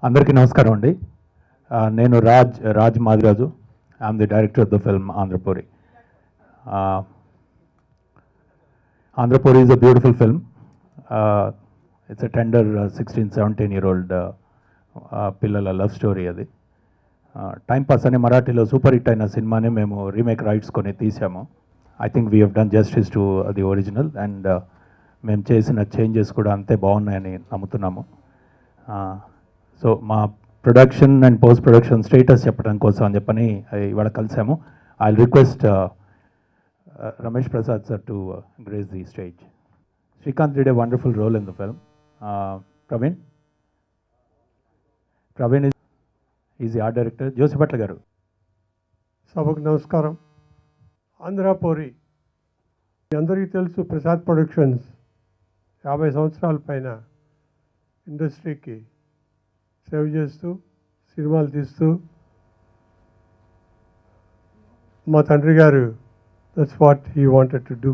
అందరికీ నమస్కారం అండి. నేను Raj Madiraju. I'm the director of the film Andhrapuri. Andhrapuri is a beautiful film. It's a tender 16-17-year-old పిల్లల లవ్ స్టోరీ అది. టైం పాస్ అని మరాఠీలో సూపర్ హిట్ అయిన సినిమాని మేము రీమేక్ రైట్స్ కొని తీసాము. I think we have done justice to the original and మేము చేసిన చేంజెస్ కూడా అంతే బాగున్నాయని నమ్ముతున్నాము. సో మా production and post production status చెప్పడం కోసం అని చెప్పని ఇవాళ కలిసాము. I request Ramesh Prasad sir to grace the stage. Srikanth did a wonderful role in the film. Praveen is the art director. Josi Bhatla garu. సభకు నమస్కారం. ఆంధ్రపూరి మీ అందరికీ తెలుసు, ప్రసాద్ ప్రొడక్షన్స్ 50 సంవత్సరాల పైన ఇండస్ట్రీకి సేవ్ చేస్తూ సినిమాలు తీస్తూ, మా తండ్రి గారు that's what he wanted to do.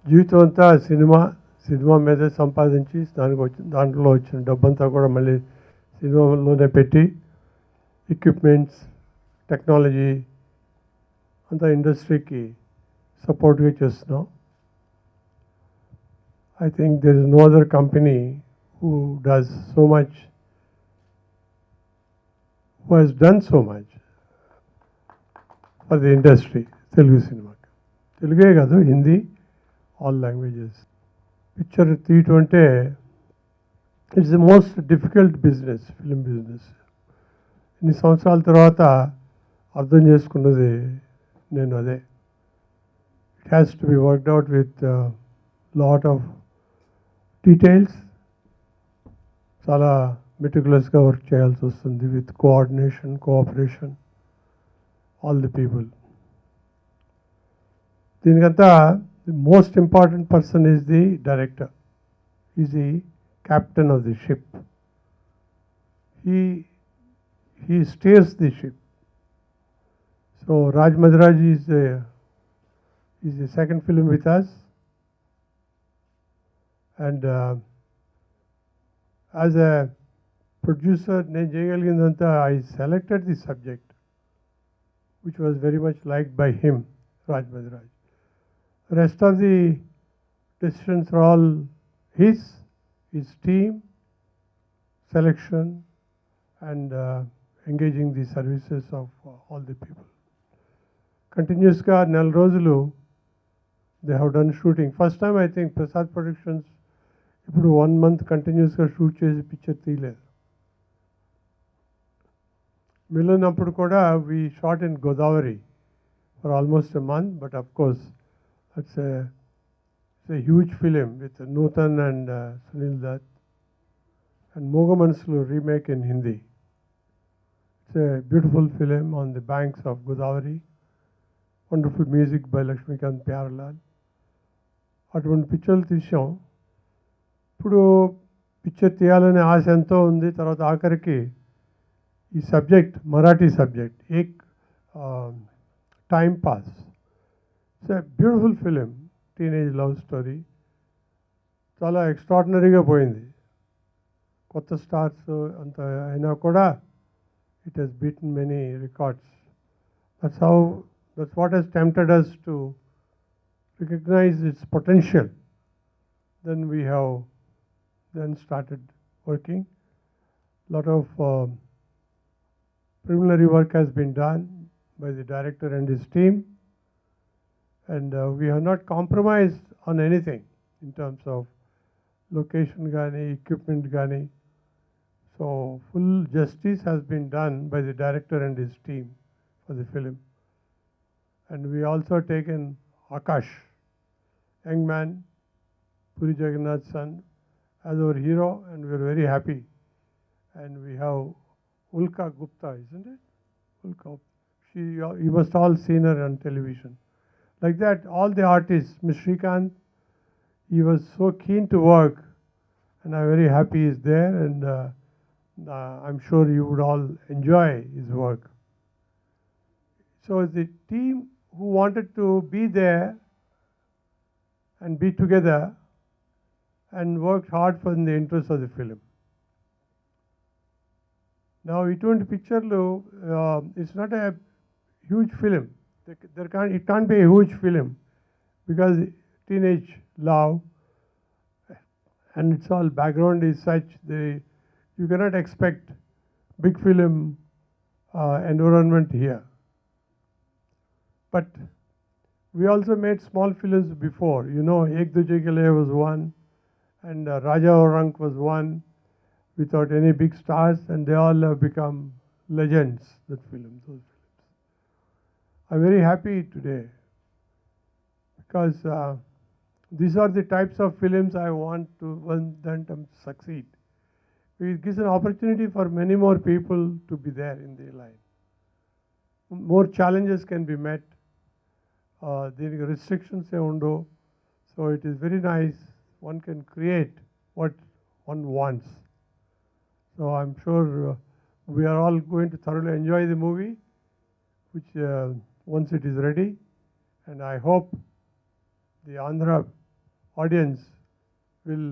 జీవితం అంతా సినిమా మీదే సంపాదించి దాంట్లో వచ్చిన డబ్బంతా కూడా మళ్ళీ సినిమాలోనే పెట్టి ఎక్విప్మెంట్స్, టెక్నాలజీ అంతా ఇండస్ట్రీకి సపోర్ట్గా చేస్తున్నాం. I think there is no other company who does so much, who has done so much for the industry. Telugu cinema. Telugu కాదు, హిందీ, all languages. పిక్చర్ తీయటం అంటే it's the most difficult business, film business. ఇన్ని సంవత్సరాల తర్వాత అర్థం చేసుకున్నది నేను అదే. It has to be worked out with lot of details. చాలా మెటిక్యులస్గా వర్క్ చేయాల్సి వస్తుంది with coordination, cooperation, all the people. దీనికంతా the most important person is the director, is the captain of the ship. He steers the ship. So Raj Madraj is the second film with us, and as a producer, I selected the subject, which was very much liked by him, Raj Madraj. The rest of the decisions are all his team, selection, and engaging the services of all the people. Continuously, నెల రోజులు they have done shooting. First time I think Prasad Productions ఇప్పుడు 1 month కంటిన్యూస్గా shoot చేసి picture తీయలేదు. మిగిలినప్పుడు కూడా we shot in Godavari for almost a month, but of course it's a huge film with Nutan and Sunil Dutt and Moga Manaslu remake in Hindi. It's a beautiful film on the banks of Godavari. Wonderful music by Lakshmikant Pyarlal. అటువంటి పిక్చర్లు తీసాం. ఇప్పుడు picture తీయాలనే ఆశ ఎంతో ఉంది. తర్వాత ఆఖరికి ఈ subject, Marathi subject, ఏక్ time pass. It's a beautiful film, teenage love story. చాలా ఎక్స్ట్రాడినరీగా పోయింది. కొత్త స్టార్స్ అంత అయినా కూడా it has beaten many records. That's what has tempted us to recognize its potential. Then we have started working. Lot of preliminary work has been done by the director and his team. And we have not compromised on anything in terms of location gani, equipment gani. So full justice has been done by the director and his team for the film. And we also taken Akash, young man, Puri Jagannath's son, as our hero, and we are very happy. And we have Ulka Gupta, isn't it? Ulka. You must all seen her on television. Like that, all the artists, Mr. Srikanth, he was so keen to work, and I'm very happy he's there, and I'm sure you would all enjoy his work. So the team who wanted to be there and be together and worked hard for the interest of the film. Now, ఇటువంటి పిక్చర్లు it's not a huge film. It can't be a huge film because teenage love and its all background is such you cannot expect big film environment here. But we also made small films before. You know, Ek Duje Ke Liye was one, and Raja Aur Rank was one, without any big stars, and they all have become legends. Those films. I'm very happy today because these are the types of films I want to succeed. It gives an opportunity for many more people to be there in the line. More challenges can be met. The restrictions are undo, so it is very nice. One can create what one wants. So I'm sure we are all going to thoroughly enjoy the movie, which once it is ready, and I hope the Andhra audience will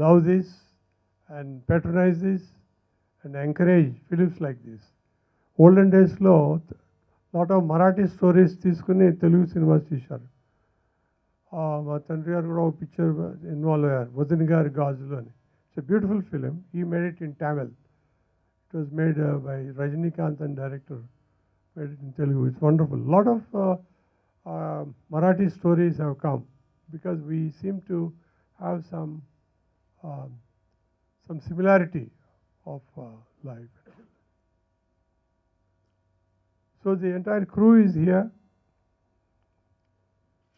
love this and patronize this and encourage films like this. Olden days lo lot of Marathi stories తీసుకుని Telugu cinemas తీశారు. మా తండ్రి గారు కూడా ఒక picture involve అయ్యారు, వదిన గారి గాజులు అని. It's a beautiful film. He made it in Tamil. It was made by Rajinikanth and director. Made it in Telugu. It's wonderful. A lot of Marathi stories have come because we seem to have some similarity of life. So the entire crew is here.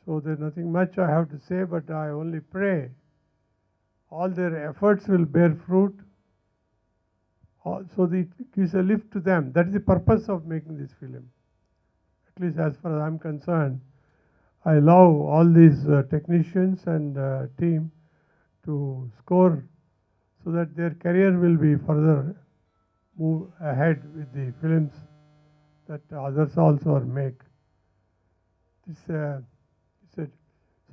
So there's nothing much I have to say, but I only pray all their efforts will bear fruit. So it gives a lift to them. That is the purpose of making this film. At least as far as I'm concerned, I love all these technicians and team to score so that their career will be further move ahead with the films that others also make. It's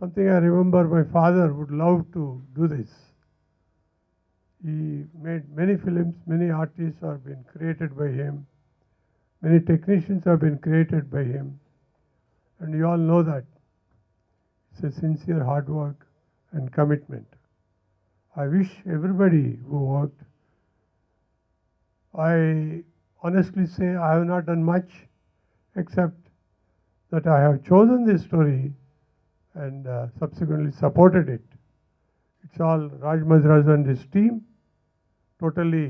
something I remember my father would love to do this. He made many films, many artists have been created by him, many technicians have been created by him, and you all know that. It's a sincere hard work and commitment. I wish everybody who worked. I honestly say I have not done much except that I have chosen this story and subsequently supported it. It's all Raj Mazraj and his team, totally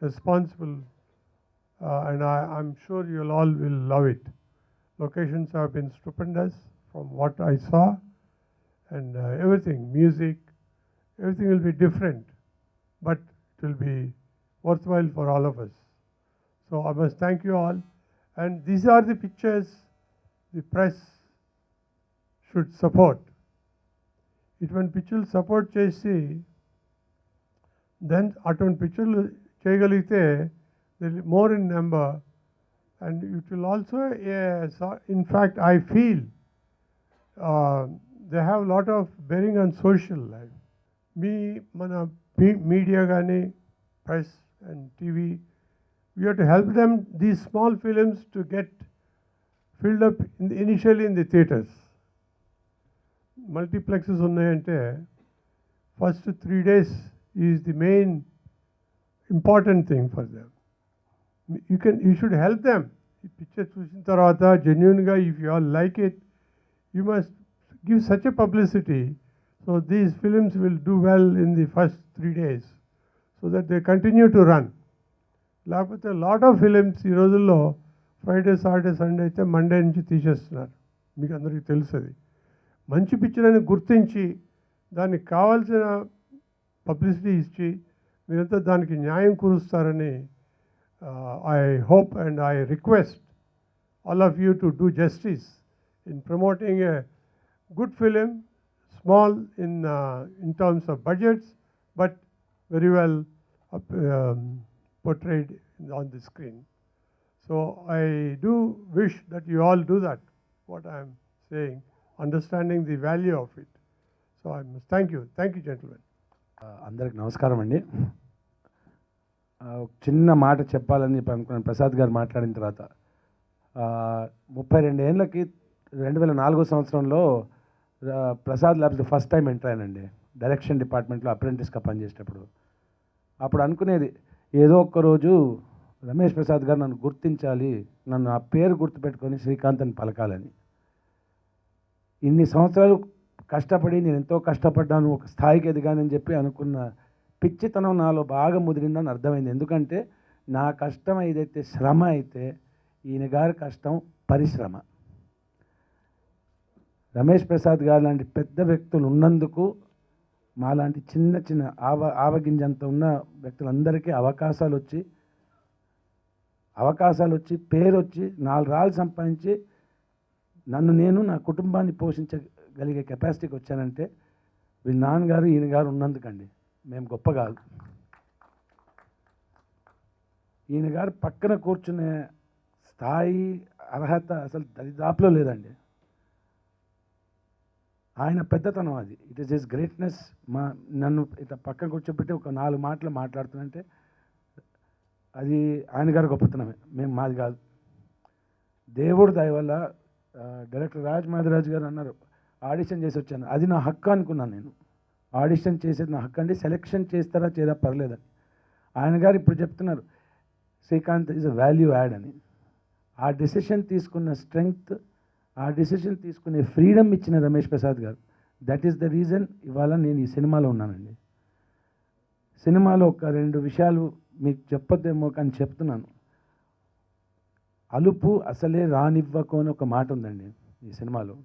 responsible, and I'm sure you'll all will love it. Locations have been stupendous from what I saw, and everything, music, everything will be different, but it will be worthwhile for all of us. So I must thank you all, and these are the pictures the press should support. ఇటువంటి పిక్చర్లు support చేసి then అటువంటి పిక్చర్లు చేయగలిగితే more in number and it will also in fact I feel they have lot of bearing on social life. మన media కానీ press and TV we have to help them these small films to get filled up initially in the theatres. Multiplexes ఉన్నాయంటే first 3 days is the main important thing for them. You should help them. ఈ picture చూసిన తర్వాత జెన్యున్గా if you all like it you must give such a publicity so these films will do well in the first 3 days so that they continue to run. లేకపోతే lot of films ఈ రోజుల్లో Friday Saturday Sunday అయితే Monday నుంచి తీసేస్తున్నారు. మీకు అందరికీ తెలుసు. అది మంచి పిక్చర్ అని గుర్తించి దానికి కావాల్సిన పబ్లిసిటీ ఇచ్చి మీరంతా దానికి న్యాయం కూరుస్తారని I hope and I request all of you to do justice in promoting a good film, small in terms of budgets, but very well portrayed on the screen. So I do wish that you all do that, what I am saying, understanding the value of it. So I must thank you. Thank you, gentlemen. అందరికి నమస్కారం అండి. ఒక చిన్న మాట చెప్పాలని చెప్పి అనుకున్నాను ప్రసాద్ గారు మాట్లాడిన తర్వాత. 32 ఏళ్ళకి 2004 సంవత్సరంలో Prasad labs first time enter అయ్యానండి. డైరెక్షన్ డిపార్ట్మెంట్లో అప్రెంటిస్గా పనిచేసేటప్పుడు. అప్పుడు అనుకునేది ఏదో ఒక్కరోజు రమేష్ ప్రసాద్ గారు నన్ను గుర్తించాలి, నన్ను ఆ పేరు గుర్తుపెట్టుకొని శ్రీకాంత్ అని పలకాలని. ఇన్ని సంవత్సరాలు కష్టపడి నేను ఎంతో కష్టపడ్డాను, ఒక స్థాయికి ఎదిగానని చెప్పి అనుకున్న పిచ్చితనం నాలో బాగా ముదిరిందని అర్థమైంది. ఎందుకంటే నా కష్టం ఏదైతే శ్రమ అయితే ఈయన గారి కష్టం పరిశ్రమ. రమేష్ ప్రసాద్ గారు లాంటి పెద్ద వ్యక్తులు ఉన్నందుకు మాలాంటి చిన్న చిన్న ఆవగింజంత ఉన్న వ్యక్తులందరికీ అవకాశాలు వచ్చి పేరు వచ్చి 4 రాళ్ళు సంపాదించి నేను నా కుటుంబాన్ని పోషించగలిగే కెపాసిటీకి వచ్చానంటే వీళ్ళ నాన్నగారు ఈయన గారు ఉన్నందుకండి. మేము గొప్ప కాదు. ఈయన గారు పక్కన కూర్చునే స్థాయి అర్హత అసలు దరిదాపులో లేదండి. ఆయన పెద్దతనం అది. It is his greatness. నన్ను ఇట్లా పక్కన కూర్చోబెట్టి ఒక 4 మాటలు మాట్లాడుతుందంటే అది ఆయన గారి గొప్పతనమే, మాది కాదు. దేవుడు దయ వల్ల డైరెక్టర్ మాదిరాజు గారు అన్నారు ఆడిషన్ చేసి వచ్చాను. అది నా హక్కు అనుకున్నాను నేను. ఆడిషన్ చేసేది నా హక్కు అండి. సెలెక్షన్ చేస్తారా చేయదా పర్లేదని. ఆయన గారు ఇప్పుడు చెప్తున్నారు Srikanth is a value add అని. ఆ డెసిషన్ తీసుకున్న స్ట్రెంగ్త్, ఆ డెసిషన్ తీసుకునే ఫ్రీడమ్ ఇచ్చిన రమేష్ ప్రసాద్ గారు, దట్ ఈస్ ద రీజన్ ఇవాళ నేను ఈ సినిమాలో ఉన్నానండి. సినిమాలో ఒక 2 విషయాలు మీకు చెప్పొద్దేమో కానీ చెప్తున్నాను. అలుపు అసలే రానివ్వకు అని ఒక మాట ఉందండి ఈ సినిమాలో.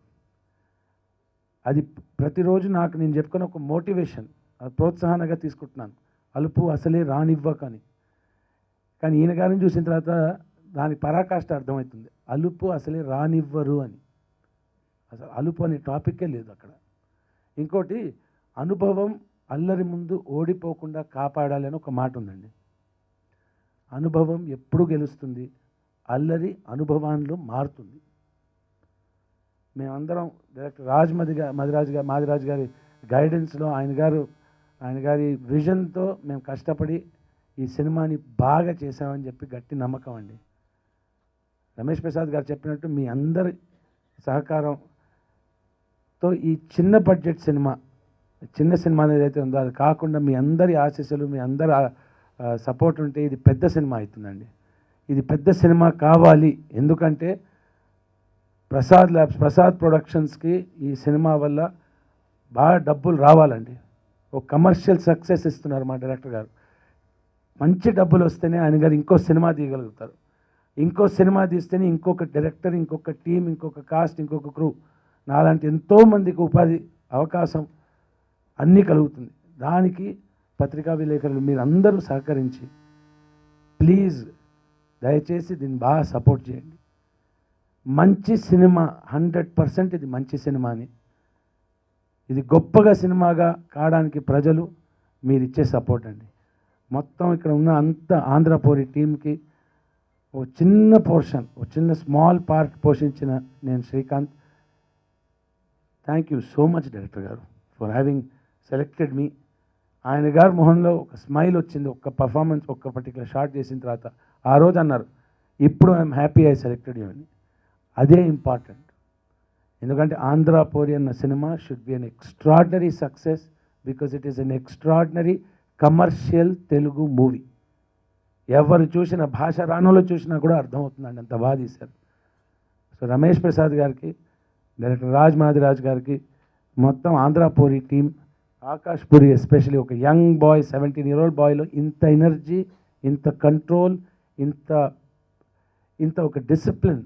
అది ప్రతిరోజు నాకు నేను చెప్పుకున్న ఒక మోటివేషన్, ప్రోత్సాహనగా తీసుకుంటున్నాను. అలుపు అసలే రానివ్వకు అని. కానీ ఈయన గారిని చూసిన తర్వాత దాని పరాకాష్ట అర్థమవుతుంది. అలుపు అసలే రానివ్వరు అని. అసలు అలుపు అనే టాపిక్కే లేదు అక్కడ. ఇంకోటి అనుభవం అల్లరి ముందు ఓడిపోకుండా కాపాడాలి అని ఒక మాట ఉందండి. అనుభవం ఎప్పుడు గెలుస్తుంది, అల్లరి అనుభవాల్లో మారుతుంది. మేమందరం డైరెక్టర్ మాదిరాజు గారి గైడెన్స్లో ఆయన గారి విజన్తో మేము కష్టపడి ఈ సినిమాని బాగా చేసామని చెప్పి గట్టి నమ్మకం అండి. రమేష్ ప్రసాద్ గారు చెప్పినట్టు మీ అందరి సహకారంతో ఈ చిన్న బడ్జెట్ సినిమా ఏదైతే ఉందో అది కాకుండా మీ అందరి ఆశీస్సులు, మీ అందరి సపోర్ట్ ఉంటే ఇది పెద్ద సినిమా అవుతుందండి. ఇది పెద్ద సినిమా కావాలి. ఎందుకంటే ప్రసాద్ ప్రొడక్షన్స్కి ఈ సినిమా వల్ల బాగా డబ్బులు రావాలండి. ఒక కమర్షియల్ సక్సెస్ ఇస్తున్నారు మా డైరెక్టర్ గారు. మంచి డబ్బులు వస్తేనే ఆయన గారు ఇంకో సినిమా తీయగలుగుతారు. ఇంకో సినిమా తీస్తేనే ఇంకొక డైరెక్టర్, ఇంకొక టీం, ఇంకొక కాస్ట్, ఇంకొక క్రూ, నాలాంటి ఎంతోమందికి ఉపాధి అవకాశం అన్నీ కలుగుతుంది. దానికి పత్రికా విలేకరులు మీరందరూ సహకరించి ప్లీజ్ దయచేసి దీన్ని బాగా సపోర్ట్ చేయండి. మంచి సినిమా 100% ఇది మంచి సినిమాని, ఇది గొప్పగా సినిమాగా కావడానికి ప్రజలు మీరు ఇచ్చే సపోర్ట్ అండి. మొత్తం ఇక్కడ ఉన్న అంత ఆంధ్రపోరి టీంకి ఒక చిన్న పోర్షన్, ఒక చిన్న స్మాల్ పార్ట్ పోషించిన నేను Srikanth. Thank you so much director గారు ఫర్ హ్యావింగ్ సెలెక్టెడ్ మీ. ఆయన గారి మొహంలో ఒక స్మైల్ వచ్చింది ఒక్క పర్ఫార్మెన్స్, ఒక్క పర్టికులర్ షాట్ చేసిన తర్వాత. ఆ రోజు అన్నారు ఇప్పుడు I'm happy I selected you అని. అదే ఇంపార్టెంట్. ఎందుకంటే ఆంధ్రపోరి అన్న cinema should be an extraordinary success because it is an extraordinary commercial Telugu movie. ఎవరు చూసిన భాష రాణులో చూసినా కూడా అర్థమవుతుందండి, అంత బాగా తీశారు. సో రమేష్ ప్రసాద్ గారికి, డైరెక్టర్ మాదిరాజ్ గారికి, మొత్తం ఆంధ్రపోరి టీం, ఆకాష్ పూరి ఎస్పెషలీ ఒక యంగ్ బాయ్, 17 year old బాయ్లో ఇంత ఎనర్జీ, ఇంత కంట్రోల్, ఇంత ఒక డిసిప్లిన్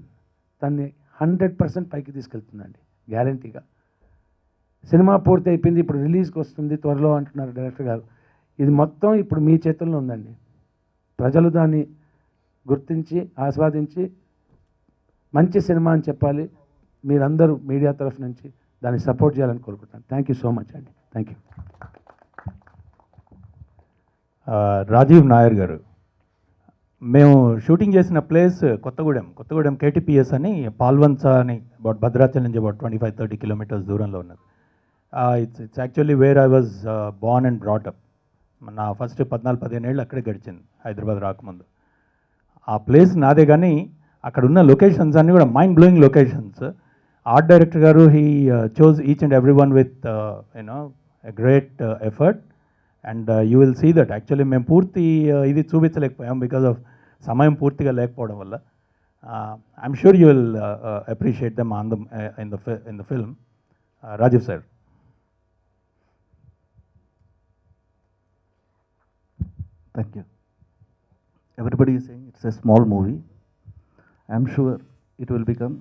తన్ని 100% పైకి తీసుకెళ్తుందండి గ్యారంటీగా. సినిమా పూర్తి అయిపోయింది, ఇప్పుడు రిలీజ్కి వస్తుంది త్వరలో అంటున్నారు డైరెక్టర్ గారు. ఇది మొత్తం ఇప్పుడు మీ చేతుల్లో ఉందండి. ప్రజలు దాన్ని గుర్తించి ఆస్వాదించి మంచి సినిమా అని చెప్పాలి. మీరందరూ మీడియా తరఫు నుంచి దాన్ని సపోర్ట్ చేయాలని కోరుకుంటాను. థ్యాంక్ యూ సో మచ్ అండి. Thank you. రాజీవ్ నాయర్ గారు, మేము షూటింగ్ చేసిన ప్లేస్ కొత్తగూడెం KTPS అని, పాల్వంచ అని అబౌట్ భద్రాచలం నుంచి అబౌట్ 25-30 kilometers దూరంలో ఉన్నది. It's actually where I was Born and brought up. నా ఫస్ట్ 14-15 ఏళ్ళు అక్కడే గడిచింది హైదరాబాద్ రాకముందు. ఆ ప్లేస్ నాదే, కానీ అక్కడ ఉన్న లొకేషన్స్ అన్నీ కూడా mind blowing locations. Art director garu he chose each and every one with you know a great effort, and you will see that. Actually మేము పూర్తి ఇది చూపించలేకపోయాం బికాజ్ ఆఫ్ సమయం పూర్తిగా లేకపోవడం వల్ల. I'm sure you will appreciate them on the in the film. Rajiv sir. Thank you. Everybody is saying it's a small movie. I'm sure it will become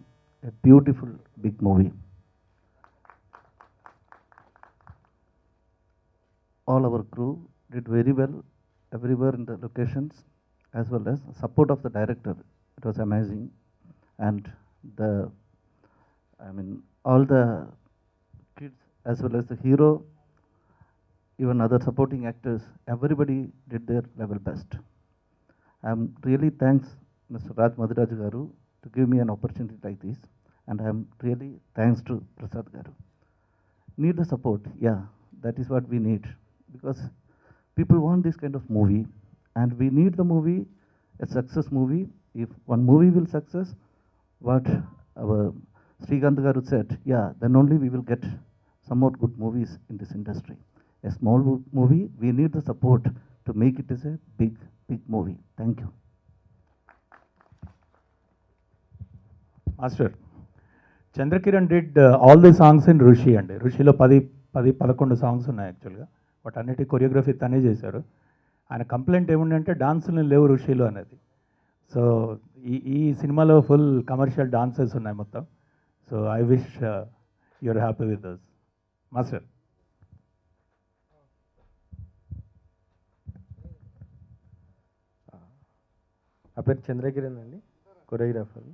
a beautiful big movie. All our crew did very well everywhere in the locations, as well as support of the director. It was amazing. And all the kids as well as the hero, even other supporting actors, everybody did their level best. I'm really thanks Mr. Raj Madhuraj Garu to give me an opportunity like this, and I'm really thanks to Prasad Garu. Need the support, yeah, that is what we need, because people want this kind of movie, and we need the movie, a success movie. If one movie will success, what our Srikanth Garu said, yeah, then only we will get some more good movies in this industry. A small movie, we need the support to make it as a big movie. Thank you. Master, Chandrakiran did all the songs in ఋషి అండి. ఋషిలో 10-11 songs ఉన్నాయి యాక్చువల్గా, but అన్నిటి choreography తనే చేశారు. ఆయన complaint ఏముందంటే డాన్సులు లేవు ఋషిలో అనేది. సో ఈ సినిమాలో ఫుల్ కమర్షియల్ డాన్సెస్ ఉన్నాయి మొత్తం. So I wish you're happy with this. Master. నా పేరు చంద్రకిరణ్ అండి, కొరియోగ్రాఫర్.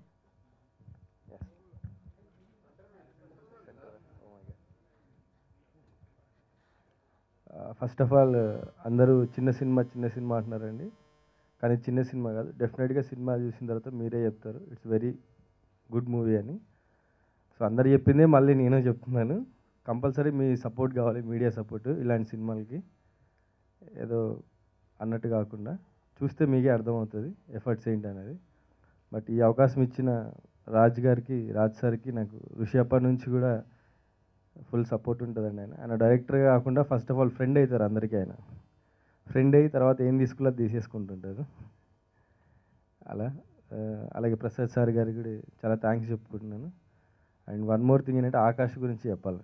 ఫస్ట్ ఆఫ్ ఆల్ అందరూ చిన్న సినిమా అంటున్నారండి, కానీ చిన్న సినిమా కాదు. డెఫినెట్గా సినిమా చూసిన తర్వాత మీరే చెప్తారు ఇట్స్ వెరీ గుడ్ మూవీ అని. సో అందరు చెప్పిందే మళ్ళీ నేను చెప్తున్నాను. కంపల్సరీ మీ సపోర్ట్ కావాలి, మీడియా సపోర్ట్ ఇలాంటి సినిమాలకి. ఏదో అన్నట్టు కాకుండా చూస్తే మీకే అర్థమవుతుంది ఎఫర్ట్స్ ఏంటి అనేది. బట్ ఈ అవకాశం ఇచ్చిన రాజ్ సార్కి నాకు ఋషి అప్పటి నుంచి కూడా ఫుల్ సపోర్ట్ ఉంటుందండి. ఆయన డైరెక్టర్గా కాకుండా ఫస్ట్ ఆఫ్ ఆల్ ఫ్రెండ్ అవుతారు అందరికీ. ఆయన ఫ్రెండ్ అయ్యి తర్వాత ఏం తీసుకున్నా తీసేసుకుంటుంటారు అలా. అలాగే ప్రసాద్ సార్ గారికి కూడా చాలా థ్యాంక్స్ చెప్పుకుంటున్నాను. అండ్ వన్ మోర్ థింగ్ ఏంటంటే ఆకాష్ గురించి చెప్పాలి.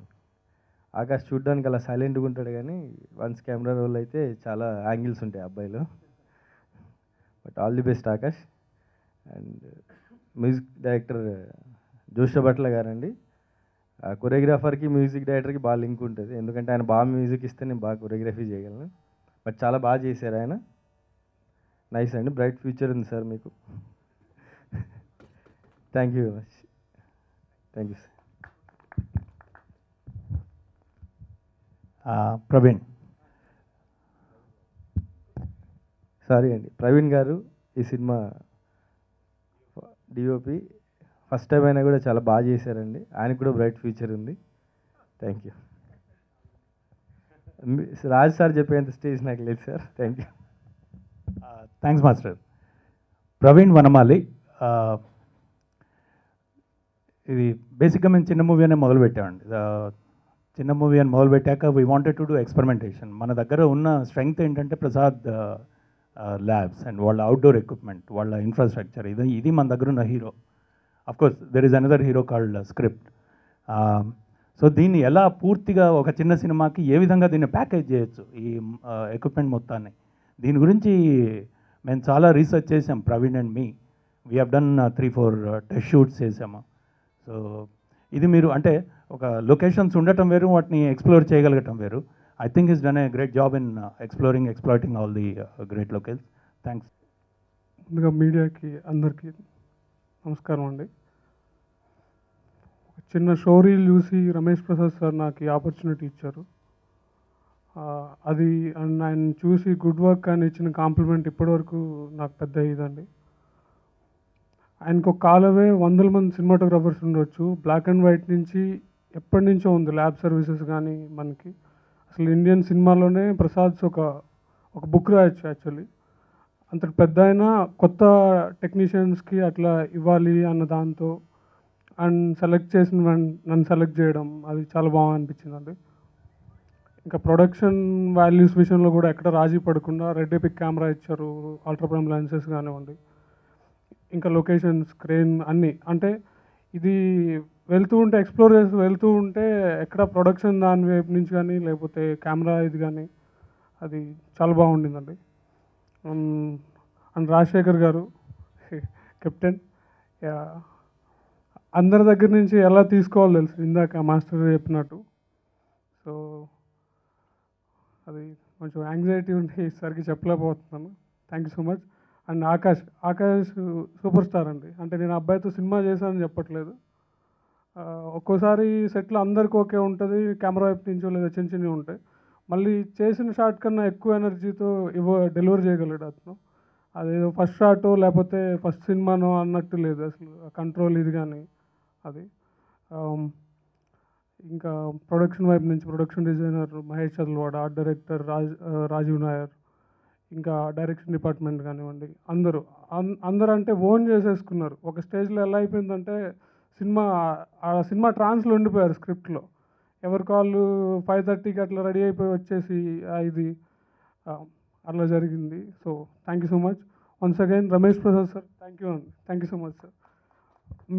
ఆకాష్ చూడడానికి అలా సైలెంట్గా ఉంటాడు, కానీ వన్స్ కెమెరా రోల్ అయితే చాలా యాంగిల్స్ ఉంటాయి అబ్బాయిలో. But all the best Akash. And music director Josha Bhatla గారండి. కొరియోగ్రాఫర్కి మ్యూజిక్ డైరెక్టర్కి బాగా లింక్ ఉంటుంది, ఎందుకంటే ఆయన బాగా మ్యూజిక్ ఇస్తే నేను బాగా కొరియోగ్రఫీ చేయగలను. బట్ చాలా బాగా చేశారు ఆయన. నైస్ అండి, బ్రైట్ ఫ్యూచర్ ఉంది సార్ మీకు. Thank you very much. Thank you sir. Praveen. Sorry అండి, ప్రవీణ్ గారు ఈ సినిమా డిఓపి ఫస్ట్ టైం అయినా కూడా చాలా బాగా చేశారండి. ఆయనకు కూడా బ్రైట్ ఫ్యూచర్ ఉంది. Thank you. రాజ్ సార్ చెప్పేంత స్టేజ్ నాకు లేదు sir. Thank you. Thanks master. Praveen Vanamali. ఇది బేసిక్గా మేము చిన్న మూవీ అనే మొదలుపెట్టామండి. చిన్న మూవీ అని మొదలుపెట్టాక we wanted to do experimentation. మన దగ్గర ఉన్న స్ట్రెంగ్త్ ఏంటంటే ప్రసాద్ ల్యాబ్స్ అండ్ వాళ్ళ అవుట్డోర్ ఎక్విప్మెంట్, వాళ్ళ ఇన్ఫ్రాస్ట్రక్చర్, ఇది మన దగ్గర ఉన్న hero. Of course there is another hero called script. So దీన్ని ఎలా పూర్తిగా ఒక చిన్న సినిమాకి ఏ విధంగా దీన్ని ప్యాకేజ్ చేయొచ్చు, ఈ ఎక్విప్మెంట్ మొత్తాన్ని, దీని గురించి మేము చాలా రీసెర్చ్ చేసాం. Praveen and me we have done 3-4 test shoots చేసాము. సో ఇది మీరు అంటే ఒక లొకేషన్స్ ఉండటం వేరు, వాటిని ఎక్స్ప్లోర్ చేయగలగటం వేరు. I think is done a great job in exploiting all the great locations. Thanks. ముందుగా మీడియాకి అందరికీ నమస్కారం అండి. ఒక చిన్న స్టోరీలు చూసి రమేష్ ప్రసాద్ సార్ నాకు ఈ ఆపర్చునిటీ ఇచ్చారు. అది అండ్ ఆయన చూసి గుడ్ వర్క్ అని ఇచ్చిన కాంప్లిమెంట్ ఇప్పటివరకు నాకు పెద్ద ఇదండి. ఆయనకు ఒక కాలవే 100 మంది సినిమాటోగ్రాఫర్స్ ఉండొచ్చు. బ్లాక్ అండ్ వైట్ నుంచి ఎప్పటి నుంచో ఉంది, ల్యాబ్ సర్వీసెస్ కానీ మనకి. అసలు ఇండియన్ సినిమాలోనే ప్రసాద్స్ ఒక బుక్ రాయొచ్చు యాక్చువల్లీ. అంతటి పెద్ద అయినా కొత్త టెక్నీషియన్స్కి అట్లా ఇవ్వాలి అన్న దాంతో అండ్ సెలెక్ట్ చేసిన నన్ను సెలెక్ట్ చేయడం అది చాలా బాగా అనిపించిందండి. ఇంకా ప్రొడక్షన్ వాల్యూస్ విషయంలో కూడా ఎక్కడ రాజీ పడకుండా రెడ్ ఎపిక్ కెమెరా ఇచ్చారు, అల్ట్రాప్రైమ్ లెన్సెస్ కానివ్వండి, ఇంకా లొకేషన్స్, క్రేన్ అన్నీ. అంటే ఇది వెళ్తూ ఉంటే, ఎక్స్ప్లోర్ చేసి వెళ్తూ ఉంటే ఎక్కడ ప్రొడక్షన్ దాని వైపు నుంచి కానీ లేకపోతే కెమెరా ఇది కానీ అది చాలా బాగుండిందండి. అండ్ రాజశేఖర్ గారు కెప్టెన్, అందరి దగ్గర నుంచి ఎలా తీసుకోవాలో తెలుసు, ఇందాక మాస్టర్ చెప్పినట్టు. సో అది కొంచెం యాంగ్జైటీ ఉండి సరిగ్గా చెప్పలేకపోతున్నాను. Thank you so much. And Akash super star అండి. అంటే నేను అబ్బాయితో సినిమా చేశానని చెప్పట్లేదు. ఒక్కోసారి సెట్లో అందరికీ ఓకే ఉంటుంది, కెమెరా వైపు నుంచో లేదా చిన్న చిన్నవి ఉంటాయి. మళ్ళీ చేసిన షాట్ కన్నా ఎక్కువ ఎనర్జీతో డెలివర్ చేయగలడు అతను. అదేదో ఫస్ట్ షాటో లేకపోతే ఫస్ట్ సినిమానో అన్నట్టు లేదు అసలు, కంట్రోల్ ఇది కానీ అది. ఇంకా ప్రొడక్షన్ వైపు నుంచి production designer Mahesh Chadalavada, art director Rajiv Nair, ఇంకా డైరెక్షన్ డిపార్ట్మెంట్ కానివ్వండి, అందరూ అంటే ఓన్ చేసేసుకున్నారు. ఒక స్టేజ్లో ఎలా అయిపోయిందంటే ఆ సినిమా ట్రాన్స్లో ఉండిపోయారు స్క్రిప్ట్లో. ఎవరి కాళ్ళు 5:30కి అట్లా రెడీ అయిపోయి వచ్చేసి ఇది అట్లా జరిగింది. So thank you so much once again Ramesh Prasad sir, thank you అండి, thank you so much sir.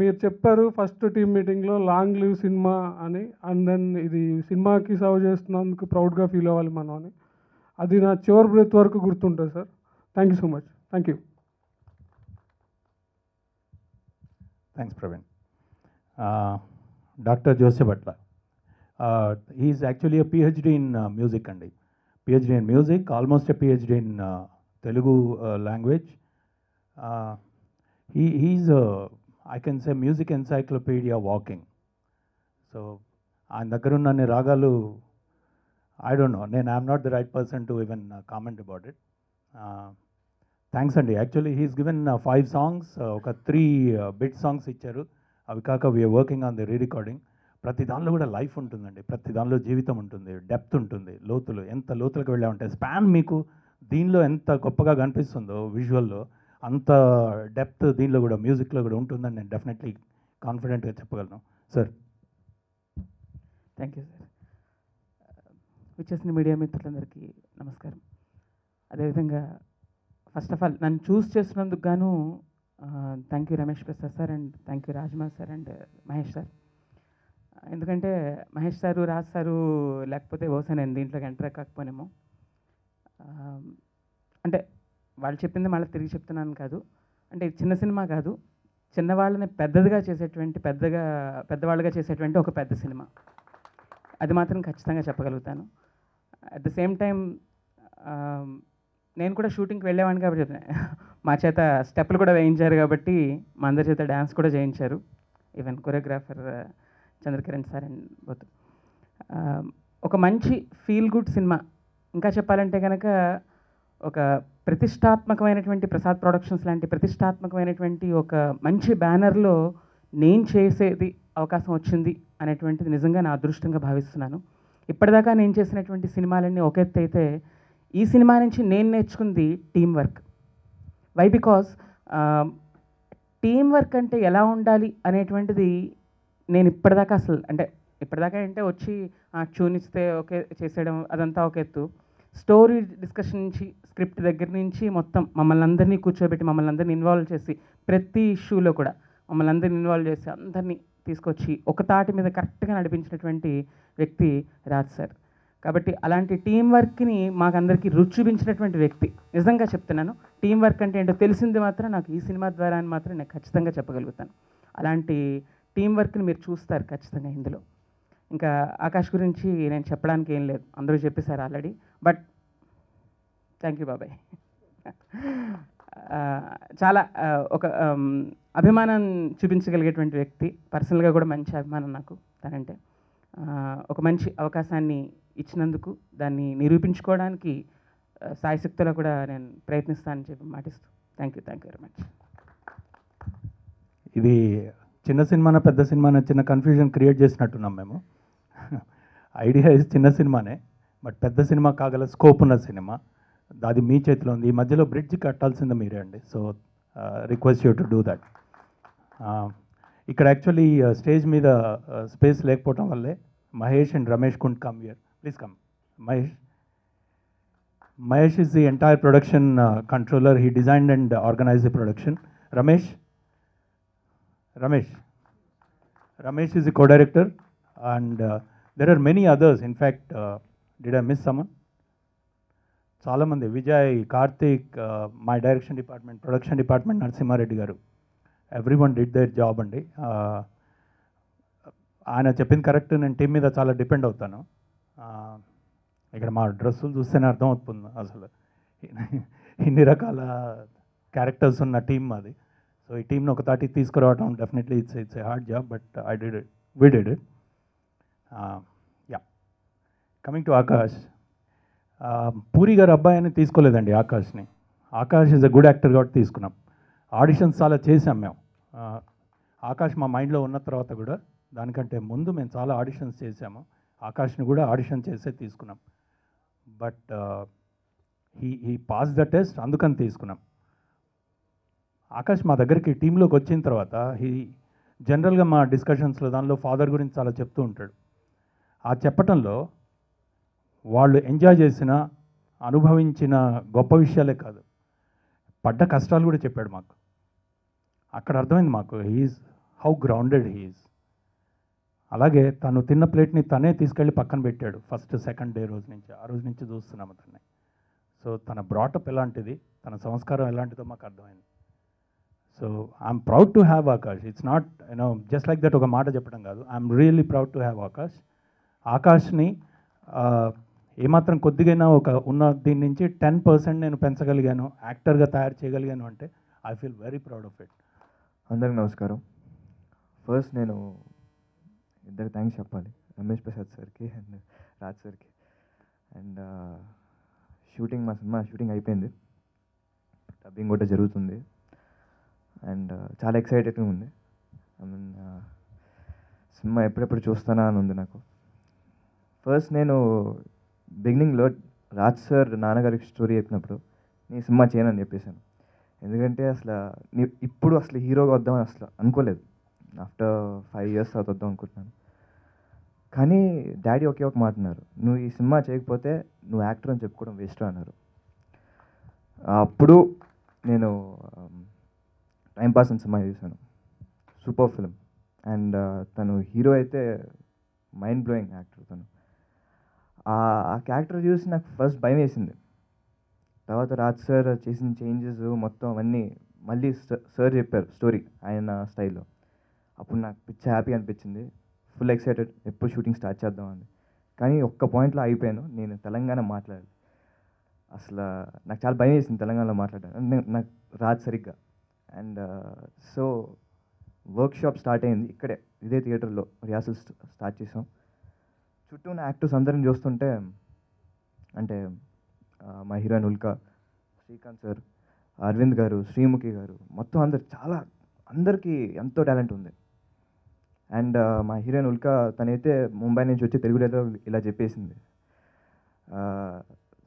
మీరు చెప్పారు ఫస్ట్ టీమ్ మీటింగ్లో లాంగ్ లివ్ సినిమా అని, అండ్ దెన్ ఇది సినిమాకి సర్వ్ చేస్తున్నందుకు ప్రౌడ్గా ఫీల్ అవ్వాలి మనం అని. అది నా చివరి బ్రెత్ వరకు గుర్తుంటుంది sir. Thank you so much, thank you. Thanks Praveen. Doctor Joseph Atla, he's actually a PhD in music అండి. PhD in music, almost a PhD in Telugu language. He's I can say music encyclopedia walking. So ఆయన దగ్గర ఉన్న అన్ని రాగాలు I don't know, I'm not the right person to even comment about it. Thanks అండి. Actually he's given 5 songs, ఒక 3 bit songs ఇచ్చారు. అవి కాక we're working on the re recording. ప్రతి దానిలో కూడా లైఫ్ ఉంటుందండి, ప్రతి దానిలో జీవితం ఉంటుంది, డెప్త్ ఉంటుంది, లోతులు. ఎంత లోతులకు వెళ్ళా ఉంటాయి, స్పాన్ మీకు దీనిలో ఎంత గొప్పగా కనిపిస్తుందో విజువల్లో, అంత డెప్త్ దీనిలో కూడా మ్యూజిక్లో కూడా ఉంటుందని నేను డెఫినెట్లీ కాన్ఫిడెంట్గా చెప్పగలను సార్. Thank you sir. వచ్చేసిన మీడియా మిత్రులందరికీ నమస్కారం. అదేవిధంగా ఫస్ట్ ఆఫ్ ఆల్ నన్ను చూస్ చేసినందుకు గాను thank you Ramesh Prasad sir, and thank you rajma sir and Mahesh sir. ఎందుకంటే మహేష్ సారు, రాజ్ సారు లేకపోతే బహుశా నేను దీంట్లోకి ఎంటర్ కాకపోనేమో. అంటే వాళ్ళు చెప్పింది మళ్ళీ తిరిగి చెప్తున్నాను కాదు, అంటే చిన్న సినిమా కాదు, చిన్నవాళ్ళని పెద్దదిగా చేసేటువంటి, పెద్దవాళ్ళుగా చేసేటువంటి ఒక పెద్ద సినిమా. అది మాత్రం ఖచ్చితంగా చెప్పగలుగుతాను. అట్ ద సేమ్ టైం నేను కూడా షూటింగ్కి వెళ్ళేవాడిని కాబట్టి చెప్తాను, మా చేత స్టెప్పులు కూడా వేయించారు కాబట్టి మా అందరి చేత డ్యాన్స్ కూడా చేయించారు. Even choreographer Chandrakiran sir and both. ఒక మంచి ఫీల్ గుడ్ సినిమా. ఇంకా చెప్పాలంటే కనుక ఒక ప్రతిష్టాత్మకమైనటువంటి ప్రసాద్ ప్రొడక్షన్స్ లాంటి ప్రతిష్టాత్మకమైనటువంటి ఒక మంచి బ్యానర్లో నేను చేసేది అవకాశం వచ్చింది అనేటువంటిది నిజంగా నా అదృష్టంగా భావిస్తున్నాను. ఇప్పటిదాకా నేను చేసినటువంటి సినిమాలన్నీ ఒక ఎత్తు అయితే, ఈ సినిమా నుంచి నేను నేర్చుకుంది team work. Why because team work అంటే ఎలా ఉండాలి అనేటువంటిది నేను ఇప్పటిదాకా అసలు, అంటే ఇప్పటిదాకా అంటే వచ్చి ట్యూన్ ఇస్తే ఓకే చేసేయడం అదంతా ఒక ఎత్తు. స్టోరీ డిస్కషన్ నుంచి, స్క్రిప్ట్ దగ్గర నుంచి మొత్తం మమ్మల్ని అందరినీ కూర్చోబెట్టి మమ్మల్ని అందరినీ ఇన్వాల్వ్ చేసి, ప్రతి ఇష్యూలో కూడా మమ్మల్ని అందరినీ ఇన్వాల్వ్ చేసి అందరినీ తీసుకొచ్చి ఒక తాటి మీద కరెక్ట్గా నడిపించినటువంటి వ్యక్తి రాజ్ సార్. కాబట్టి అలాంటి టీం వర్క్ని మాకందరికీ రుచి చూపించినటువంటి వ్యక్తి. నిజంగా చెప్తున్నాను, టీం వర్క్ అంటే ఏంటో తెలిసింది మాత్రం నాకు ఈ సినిమా ద్వారా అని మాత్రం నేను ఖచ్చితంగా చెప్పగలుగుతాను. అలాంటి టీం వర్క్ని మీరు చూస్తారు ఖచ్చితంగా ఇందులో. ఇంకా ఆకాష్ గురించి నేను చెప్పడానికి ఏం లేదు, అందరూ చెప్పేశారు ఆల్రెడీ. బట్ థ్యాంక్ యూ బాబాయ్. చాలా ఒక అభిమానం చూపించగలిగేటువంటి వ్యక్తి. పర్సనల్గా కూడా మంచి అభిమానం నాకు తనంటే. ఒక మంచి అవకాశాన్ని ఇచ్చినందుకు దాన్ని నిరూపించుకోవడానికి సాయశక్తిలో కూడా నేను ప్రయత్నిస్తానని చెప్పి మాటిస్తూ థ్యాంక్ యూ వెరీ మచ్. ఇది చిన్న సినిమాన పెద్ద సినిమాన చిన్న కన్ఫ్యూజన్ క్రియేట్ చేసినట్టున్నాం మేము. ఐడియా ఇస్ చిన్న సినిమానే, బట్ పెద్ద సినిమా కాగల స్కోప్ ఉన్న సినిమా. అది మీ చేతిలో ఉంది. ఈ మధ్యలో బ్రిడ్జ్ కట్టాల్సింది మీరే అండి. So request you to do that. ఇక్కడ యాక్చువల్లీ స్టేజ్ మీద స్పేస్ లేకపోవటం వల్లే Mahesh and Ramesh can't come here. Please come. Mahesh is the entire production controller. He designed and organized the production. Ramesh is the co-director, and there are many others. In fact, did I miss someone? చాలా మంది, Vijay, Karthik, my direction department, production department, Narasimha Reddy గారు, everyone did their job అండి. ఆయన చెప్పింది correct. నేను team మీద చాలా depend అవుతాను. ఇక్కడ మా డ్రెస్సులు చూస్తేనే అర్థం అవుతుంది అసలు ఇన్ని రకాల క్యారెక్టర్స్ ఉన్న టీం అది. సో ఈ టీంని ఒక తాటికి తీసుకురావడం definitely it's a hard job, but we did it. Ya, coming to Akash. Puri garu అబ్బాయిని తీసుకోలేదండి ఆకాష్ని. Akash is a good actor కాబట్టి తీసుకున్నాం. ఆడిషన్స్ చాలా చేసాం మేము. ఆకాష్ మా మైండ్లో ఉన్న తర్వాత కూడా దానికంటే ముందు మేము చాలా ఆడిషన్స్ చేసాము. ఆకాష్ని కూడా ఆడిషన్ చేసే తీసుకున్నాం. But he pass the test, అందుకని తీసుకున్నాం. ఆకాష్ మా దగ్గరికి టీంలోకి వచ్చిన తర్వాత జనరల్గా మా డిస్కషన్స్లో దానిలో ఫాదర్ గురించి చాలా చెప్తూ ఉంటాడు. ఆ చెప్పటంలో వాళ్ళు ఎంజాయ్ చేసిన, అనుభవించిన గొప్ప విషయాలే కాదు, పడ్డ కష్టాలు కూడా చెప్పాడు మాకు. అక్కడ అర్థమైంది మాకు హౌ గ్రౌండెడ్ హీఈస్. అలాగే తను తిన్న ప్లేట్ని తనే తీసుకెళ్ళి పక్కన పెట్టాడు ఫస్ట్ సెకండ్ డే రోజు నుంచి. ఆ రోజు నుంచి చూస్తున్నాము తన్ని. సో తన బ్రాటప్ ఎలాంటిది, తన సంస్కారం ఎలాంటిదో మాకు అర్థమైంది. So I'm proud to have Akash. It's not just like that ఒక మాట చెప్పడం కాదు. I'm really proud to have Akash. ఆకాష్ని ఏమాత్రం కొద్దిగైనా ఉన్న దీని నుంచి 10% నేను పెంచగలిగాను, యాక్టర్గా తయారు చేయగలిగాను అంటే I feel very proud of it. అందరికి నమస్కారం. ఫస్ట్ నేను ఇద్దరు థ్యాంక్స్ చెప్పాలి, రమేష్ ప్రసాద్ సార్కి అండ్ రాజ్ సార్కి. అండ్ మా సినిమా షూటింగ్ అయిపోయింది, డబ్బింగ్ కూడా జరుగుతుంది. అండ్ చాలా ఎక్సైటెడ్గా ఉంది. ఐ మీన్ సినిమా ఎప్పుడెప్పుడు చూస్తానా అని ఉంది నాకు. ఫస్ట్ నేను బిగినింగ్లో రాజ్ సార్ నాన్నగారికి స్టోరీ చెప్పినప్పుడు నీ సినిమా చేయనని చెప్పేశాను. ఎందుకంటే ఇప్పుడు అసలు హీరోగా వద్దామని అసలు అనుకోలేదు. ఆఫ్టర్ 5 years తర్వాత వద్దాం అనుకుంటున్నాను. కానీ డాడీ ఒకే ఒక మాట అన్నారు, నువ్వు ఈ సినిమా చేయకపోతే నువ్వు యాక్టర్ అని చెప్పుకోవడం వేస్ట్ అన్నారు. అప్పుడు నేను టైంపాస్ అని సినిమా చూశాను. Super film. అండ్ తను హీరో అయితే మైండ్ బ్లోయింగ్ యాక్టర్. తను ఆ క్యారెక్టర్ చూసి నాకు ఫస్ట్ భయం వేసింది. తర్వాత రాజ్ సార్ చేసిన చేంజెస్ మొత్తం అవన్నీ మళ్ళీ సార్ చెప్పారు స్టోరీ ఆయన స్టైల్లో. అప్పుడు నాకు హ్యాపీ అనిపించింది, ఫుల్ ఎక్సైటెడ్, ఎప్పుడు షూటింగ్ స్టార్ట్ చేద్దామని. కానీ ఒక్క పాయింట్లో అయిపోయాను, నేను తెలంగాణ మాట్లాడాలి. అసలు నాకు చాలా భయం వేసింది తెలంగాణలో మాట్లాడాను, నాకు రాదు సరిగ్గా. అండ్ సో వర్క్షాప్ స్టార్ట్ అయింది ఇక్కడే, ఇదే థియేటర్లో రిహార్సల్ స్టార్ట్ చేసాం. చుట్టూ ఉన్న యాక్టర్స్ అందరిని చూస్తుంటే, అంటే మా హీరోయిన్ ఉల్కా, శ్రీకాంత్ సార్, అరవింద్ గారు, శ్రీముఖి గారు, మొత్తం అందరికీ ఎంతో టాలెంట్ ఉంది. అండ్ మా హీరోయిన్ ఉల్కా తనైతే ముంబై నుంచి వచ్చి తెలుగు డైలాగ్ ఇలా చెప్పేసింది.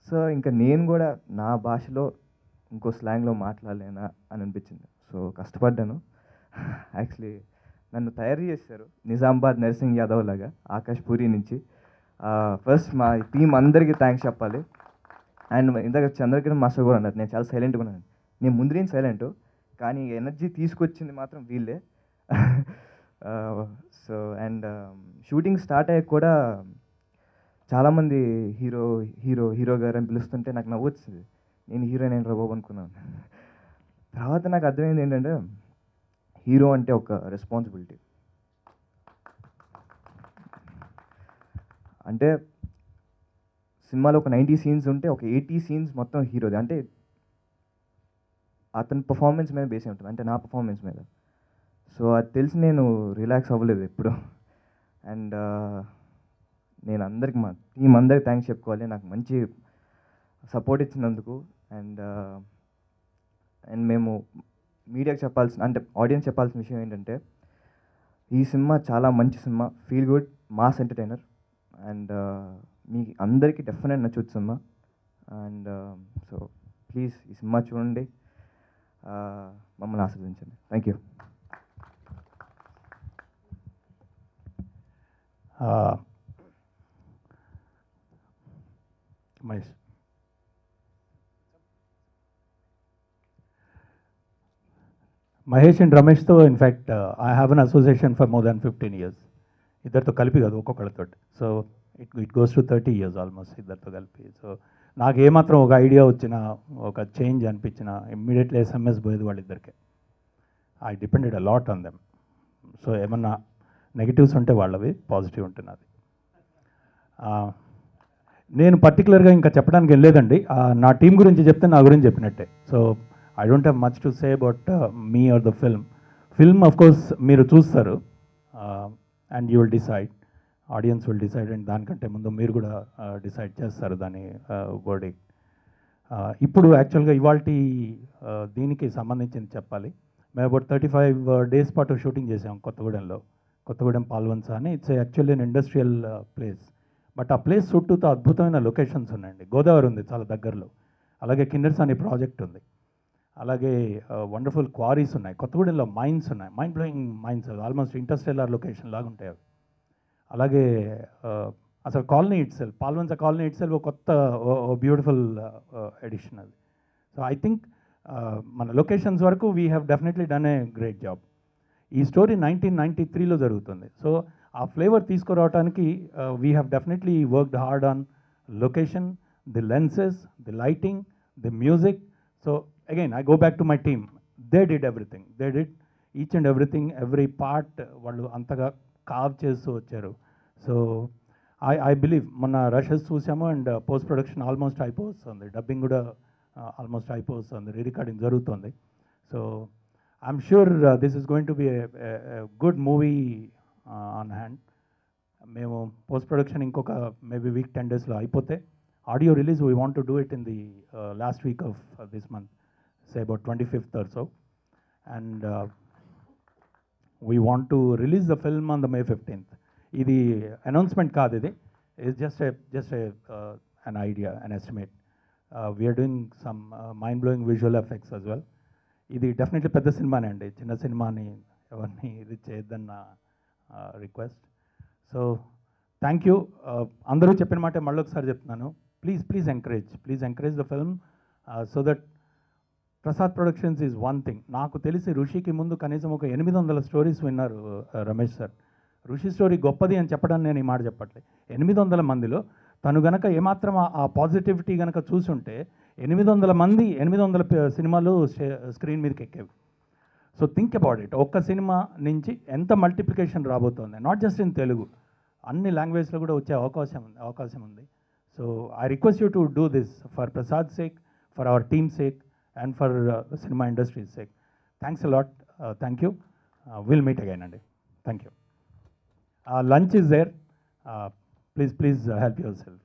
సో ఇంకా నేను కూడా నా భాషలో ఇంకో స్లాంగ్లో మాట్లాడలేనా అని అనిపించింది. సో కష్టపడ్డాను. యాక్చువల్లీ నన్ను తయారు చేశారు నిజామాబాద్ నర్సింగ్ యాదవ్ లాగా ఆకాష్ పూరి నుంచి. ఫస్ట్ మా టీం అందరికీ థ్యాంక్స్ చెప్పాలి. అండ్ ఇందాక చంద్రకిరణ్ మాస్టర్ కూడా అన్నారు నేను చాలా సైలెంట్గా ఉన్నాను. నేను ముందు నేను సైలెంట్, కానీ ఎనర్జీ తీసుకొచ్చింది మాత్రం వీళ్ళే. సో అండ్ షూటింగ్ స్టార్ట్ అయ్యాక కూడా చాలామంది హీరో హీరో హీరో గారు అని పిలుస్తుంటే నాకు నవ్వు వచ్చింది. నేను హీరోయిన్ ఏంట్రా బాబు అనుకున్నాను. తర్వాత నాకు అర్థమైంది ఏంటంటే హీరో అంటే ఒక రెస్పాన్సిబిలిటీ. అంటే సినిమాలో ఒక 90 scenes ఉంటే ఒక 80 scenes మొత్తం హీరోది. అంటే అతని పర్ఫార్మెన్స్ మీద బేస్ ఉంటుంది, అంటే నా పర్ఫార్మెన్స్ మీద. సో అది తెలిసి నేను రిలాక్స్ అవ్వలేదు ఎప్పుడు. అండ్ నేను అందరికి మా టీం అందరికి థ్యాంక్స్ చెప్పుకోవాలి, నాకు మంచి సపోర్ట్ ఇచ్చినందుకు. అండ్ మేము మీడియాకి చెప్పాల్సిన, అంటే ఆడియన్స్ చెప్పాల్సిన విషయం ఏంటంటే ఈ సినిమా చాలా మంచి cinema, feel good mass entertainer, and మీ అందరికీ డెఫినెట్ నచ్చొచ్చు సినిమా. అండ్ సో ప్లీజ్ ఈ సినిమా చూడండి, మమ్మల్ని ఆశీర్వదించండి. Thank you. Mahesh, Mahesh and రమేష్తో in fact I have an association for more than 15 years. ఇద్దరితో కలిపి కాదు, ఒక్కొక్కళ్ళతో. So it goes to 30 years almost ఇద్దరితో కలిపి. సో నాకు ఏమాత్రం ఒక ఐడియా వచ్చినా, ఒక చేంజ్ అనిపించినా ఇమ్మీడియట్లీ SMS పోయేది వాళ్ళిద్దరికే. I depended a lot on them. So ఏమన్నా నెగిటివ్స్ ఉంటే వాళ్ళవి, పాజిటివ్ ఉంటున్నది. నేను పర్టికులర్గా ఇంకా చెప్పడానికి వెళ్ళలేదండి. నా టీం గురించి చెప్తే నా గురించి చెప్పినట్టే. So I don't have much to say about me or the film of course మీరు చూస్తారు and you will decide, audience will decide, and దానికంటే ముందు మీరు కూడా డిసైడ్ చేస్తారు దాని వర్డిక్ట్. ఇప్పుడు యాక్చువల్గా ఇవాల్టి దీనికి సంబంధించింది చెప్పాలి. మేము అబౌట్ 35 days పాటు షూటింగ్ చేసాం కొత్తగూడెం పాల్వన్స్ అని. It's actually an industrial place. But ఆ ప్లేస్ చుట్టూతో అద్భుతమైన లొకేషన్స్ ఉన్నాయండి. గోదావరి ఉంది చాలా దగ్గరలో, అలాగే కిన్నెర్స్ అనే ప్రాజెక్ట్ ఉంది, అలాగే వండర్ఫుల్ క్వారీస్ ఉన్నాయి. కొత్తగూడెంలో మైన్స్ ఉన్నాయి, mind blowing mines, almost interstellar location లాగా ఉంటాయి అవి. అలాగే అసలు కాలనీ ఇట్సెల్ఫ్, పాల్వన్స్ కాలనీ ఇట్సెల్ఫ్ ఒక కొత్త బ్యూటిఫుల్ ఎడిషన్ అది. సో ఐ థింక్ మన లొకేషన్స్ వరకు we have definitely done a great job. ఈ స్టోరీ 1993లో జరుగుతుంది. సో ఆ ఫ్లేవర్ తీసుకురావడానికి we have definitely worked hard on location, the lenses, the lighting, the music. So again I go back to my team. They did everything, they did each and everything, every part వాళ్ళు అంతగా carve చేస్తూ వచ్చారు. So I believe మొన్న rashes చూసాము and post production almost అయిపోతుంది, dubbing కూడా almost అయిపోతుంది, re recording జరుగుతుంది. So I'm sure this is going to be good movie on hand. మేము పోస్ట్ ప్రొడక్షన్ ఇంకొక మేబీ వీక్ 10 daysలో అయిపోతే, audio release we want to do it in the last week off this month, say about 25th or so. And we want to release the film on the May 15th. ఇది announcement కాదు, ఇది just an idea, an estimate. We are doing some mind-blowing visual effects as well. ఇది definitely పెద్ద సినిమానే అండి, చిన్న సినిమాని ఎవరిని ఇది చేయొద్దన్న రిక్వెస్ట్. So thank you. అందరూ చెప్పిన మాట మళ్ళీ ఒకసారి చెప్తున్నాను, please encourage the film so that Prasad productions is one thing. నాకు తెలిసి ఋషికి ముందు కనీసం ఒక 800 స్టోరీస్ విన్నారు రమేష్ సార్. ఋషి స్టోరీ గొప్పది అని చెప్పడానికి నేను ఈ మాట చెప్పట్లేదు. 800 మందిలో తను గనక ఏమాత్రం ఆ పాజిటివిటీ గనక చూసుంటే 800 మంది 800 సినిమాలు స్క్రీన్ మీదకి ఎక్కేవి. So think about it. ఒక్క సినిమా నుంచి ఎంత మల్టిప్లికేషన్ రాబోతోంది, నాట్ జస్ట్ ఇన్ తెలుగు, అన్ని లాంగ్వేజ్లో కూడా వచ్చే అవకాశం ఉంది. So I request you to do this for Prasad sake, for our team sake, and for cinema industry's sake. Thanks a lot. Thank you. We'll meet again, Andy. Thank you. Lunch is there. Please help yourself.